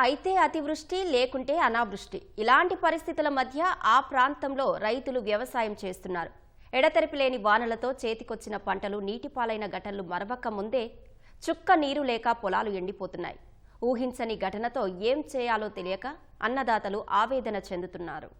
అయితే అతివృష్టి లేకుంటే అనావృష్టి ఇలాంటి పరిస్థితుల మధ్య ఆ ప్రాంతంలో రైతులు వ్యవసాయం చేస్తున్నారు. ఎడతెరిపి లేని వానలతో చేతికొచ్చిన పంటలు నీటిపాలైన ఘటనలు మరవక ముందే చుక్క నీరు లేక పొలాలు ఎండిపోతున్నాయి. ఊహించని ఘటనతో ఏం చేయాలో తెలియక అన్నదాతలు ఆవేదన చెందుతున్నారు.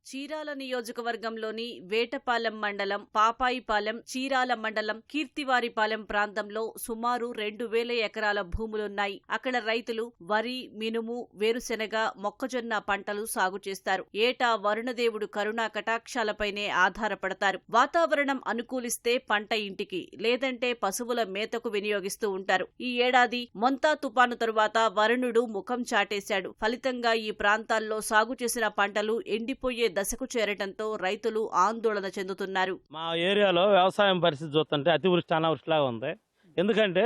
చీరాల నియోజకవర్గంలోని వేటపాలెం మండలం, పాపాయిపాలెం, చీరాల మండలం, కీర్తివారిపాలెం ప్రాంతంలో సుమారు 2000 ఎకరాల భూములున్నాయి. అక్కడ రైతులు వరి, మినుము, వేరుశెనగ, మొక్కజొన్న పంటలు సాగు చేస్తారు. ఏటా వరుణదేవుడు కరుణా కటాక్షాలపైనే ఆధారపడతారు. వాతావరణం అనుకూలిస్తే పంట ఇంటికి, లేదంటే పశువుల మేతకు వినియోగిస్తూ ఉంటారు. ఈ ఏడాది మొంతా తుపాను తరువాత వరుణుడు ముఖం చాటేశాడు. ఫలితంగా ఈ ప్రాంతాల్లో సాగు చేసిన పంటలు ఎండిపోయే దశకు చేరటంతో రైతులు ఆందోళన చెందుతున్నారు. మా ఏరియాలో వ్యవసాయం పరిస్థితి చూస్తుంటే అతివృష్టి అనావృష్టిలాగా ఉంది. ఎందుకంటే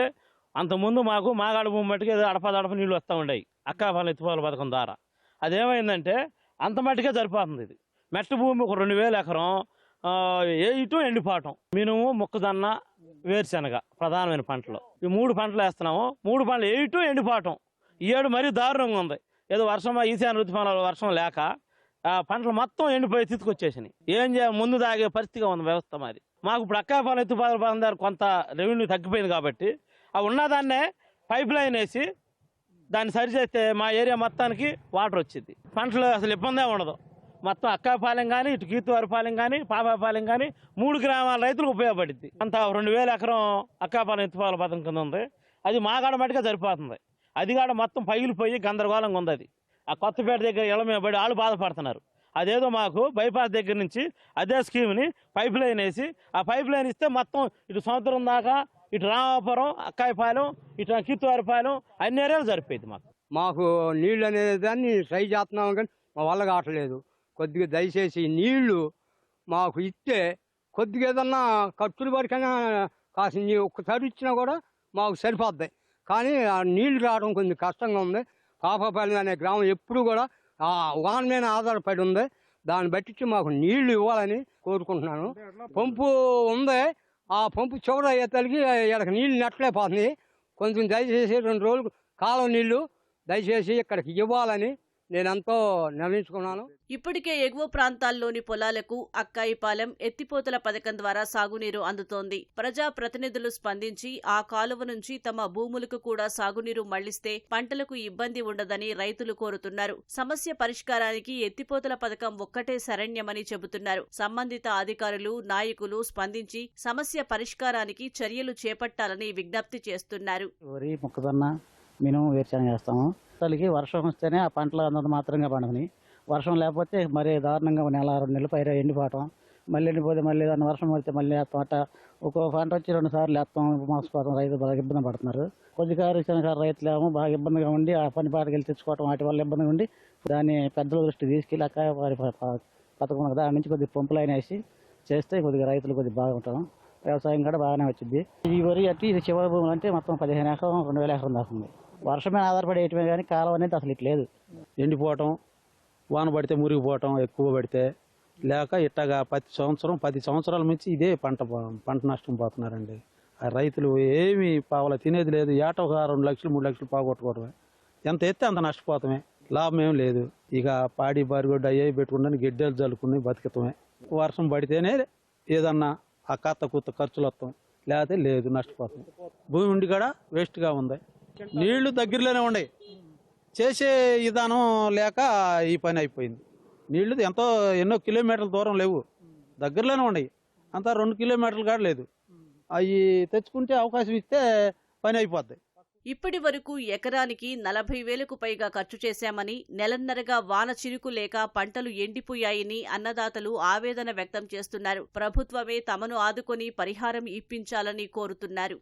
అంతకుముందు మాకు మాగాడ భూమి మట్టుకే అడపదడప నీళ్లు వస్తూ ఉండేవి అక్కాపాలెం ఎత్తిపోతల పథకం ద్వారా. అదేమైందంటే అంత మట్టుకే సరిపోతుంది. ఇది మెట్ట భూమి ఒక 2000 ఎకరం ఇటు ఎండిపోవటం. మినుము, మొక్కజొన్న, వేరుశెనగ ప్రధానమైన పంటలు. ఈ 3 పంటలు వేస్తున్నాము. 3 పంటలు ఇటు ఎండిపోవటం. ఈ ఏడు మరీ దారుణంగా ఉంది. ఏదో వర్షం ఈశాన్య ఋతుపవనాల వర్షం లేక పంటలు మొత్తం ఎండిపోయి తీసుకొచ్చేసినాయి. ఏం చేయాలి, ముందు దాగే పరిస్థితిగా ఉంది వ్యవస్థ. మరి మాకు ఇప్పుడు అక్కాపాలెం ఎత్తిపోతల పథకం ద్వారా కొంత రెవెన్యూ తగ్గిపోయింది కాబట్టి ఆ ఉన్నదాన్నే పైప్ లైన్ వేసి దాన్ని సరిచేస్తే మా ఏరియా మొత్తానికి వాటర్ వచ్చింది. పంటలు అసలు ఇబ్బందే ఉండదు. మొత్తం అక్కాపాలెం కానీ, ఇటు కీర్తివారిపాలెం కానీ, పాపాపాలెం కానీ 3 గ్రామాల రైతులకు ఉపయోగపడింది. అంత 2000 ఎకరం అక్కాపాలెం ఎత్తిపోతల పథకం కింద ఉంది. అది మాగాడ మట్టుగా సరిపోతుంది. అది కాడ మొత్తం పగిలిపోయి గందరగోళంగా ఉంది. అది ఆ కొత్తపేట దగ్గర ఇళ్ల మీద పడి వాళ్ళు బాధపడుతున్నారు. అదేదో మాకు బైపాస్ దగ్గర నుంచి అదే స్కీమ్ని పైప్ లైన్ వేసి ఆ పైప్ లైన్ ఇస్తే మొత్తం ఇటు సముద్రం దాకా, ఇటు రామాపురం, అక్కాయపాలెం, ఇటు కీర్తివారిపాలెం అన్ని ఏరియాలు సరిపోయింది. మాకు నీళ్ళు అనేది దాన్ని ట్రై చేస్తున్నాం కానీ మా వల్ల కావట్లేదు. కొద్దిగా దయచేసి నీళ్లు మాకు ఇస్తే కొద్దిగా ఏదన్నా ఖర్చులు వరకైనా కాసిన ఒక్కసారి ఇచ్చినా కూడా మాకు సరిపోద్ది. కానీ ఆ నీళ్లు రావడం కొంచెం కష్టంగా ఉంది. పాపాపాలెం అనే గ్రామం ఎప్పుడు కూడా వాన మీద ఆధారపడి ఉంది. దాన్ని బట్టి మాకు నీళ్లు ఇవ్వాలని కోరుకుంటున్నాను. పంపు ఉంది. ఆ పంపు చివర అయ్యేతలకి ఇక్కడికి నీళ్ళు నెట్టలేకపోతుంది. కొంచెం దయచేసి 2 రోజులు కాలం నీళ్లు దయచేసి ఇక్కడికి ఇవ్వాలని నేనెంతో నిర్ణయించుకున్నాను. ఇప్పటికే ఎగువ ప్రాంతాల్లోని పొలాలకు అక్కాయిపాలెం ఎత్తిపోతల పథకం ద్వారా సాగునీరు అందుతోంది. ప్రజా ప్రతినిధులు స్పందించి ఆ కాలువ నుంచి తమ భూములకు కూడా సాగునీరు మళ్లిస్తే పంటలకు ఇబ్బంది ఉండదని రైతులు కోరుతున్నారు. సమస్య పరిష్కారానికి ఎత్తిపోతల పథకం ఒక్కటే శరణ్యమని చెబుతున్నారు. సంబంధిత అధికారులు, నాయకులు స్పందించి సమస్య పరిష్కారానికి చర్యలు చేపట్టాలని విజ్ఞప్తి చేస్తున్నారు. మినుము, వేరుశెనగ వేస్తాము. అసలుకి వర్షం వస్తేనే ఆ పంటలు అంతంత మాత్రంగా పండుతున్నాయి. వర్షం లేకపోతే మరీ దారుణంగా 1-2 నెలలు పైరు ఎండిపోవటం. మళ్ళీ ఎండిపోతే మళ్ళీ దాన్ని వర్షం పడితే మళ్ళీ తోట ఒక్కో పంట వచ్చి 2 సార్లు వేస్తాం. మోసపోవడం రైతులు బాగా ఇబ్బంది పడుతున్నారు. కొద్దిగారు చిన్నకారు రైతులేమో బాగా ఇబ్బందిగా ఉండి ఆ పని పాటకి వెళ్ళి తెచ్చుకోవటం వాటి వల్ల ఇబ్బందిగా ఉండి దాన్ని పెద్దల దృష్టి తీసుకెళ్ళి అక్కాయ పథకం దాని నుంచి కొద్దిగా పంపులైన వేసి చేస్తే కొద్దిగా రైతులు కొద్దిగా బాగుంటాం. వ్యవసాయం కూడా బాగానే వచ్చింది. ఈ వరి అట్టి ఇది చివరి భూములు అంటే మొత్తం 15 ఎకరం 2000 ఎకరం దాకా ఉంది. వర్షమే ఆధారపడి వేయటమే కానీ కాలం అనేది అసలు ఇట్లా లేదు. ఎండిపోవటం, వాన పడితే మురిగిపోవటం, ఎక్కువ పడితే లేక ఇట్టగా 10 సంవత్సరాల నుంచి ఇదే పంట నష్టం పోతున్నారండి. ఆ రైతులు ఏమి పావల తినేది లేదు. ఏట ఒక 2 లక్షలు 3 లక్షలు పోగొట్టుకోవడమే. ఎంత ఎత్తే అంత నష్టపోతామే, లాభం ఏం లేదు. ఇక పాడి బారిగొడ్డు అయ్యాయి పెట్టుకుంటే గిడ్డలు జల్లుకుని బతికితమే. వర్షం పడితేనే ఏదన్నా ఆ కొత్త ఖర్చులు వస్తాం, లేకపోతే లేదు, నష్టపోతాం. భూమి ఉండి కూడా వేస్ట్గా ఉంది. నీళ్లు దగ్గరలోనే ఉన్నాయి. చేసే విధానం లేక ఈ పని అయిపోయింది. నీళ్లు ఎన్నో కిలోమీటర్ల దూరం లేవు, దగ్గరలోనే ఉన్నాయి. అంతా 2 కిలోమీటర్లు కూడా లేదు. అవి తెచ్చుకుంటే అవకాశం ఇస్తే పని అయిపోద్ది. ఇప్పటి వరకు ఎకరానికి 40,000కు పైగా ఖర్చు చేశామని, నెలన్నరగా వాన చిరుకు లేక పంటలు ఎండిపోయాయని అన్నదాతలు ఆవేదన వ్యక్తం చేస్తున్నారు. ప్రభుత్వమే తమను ఆదుకొని పరిహారం ఇప్పించాలని కోరుతున్నారు.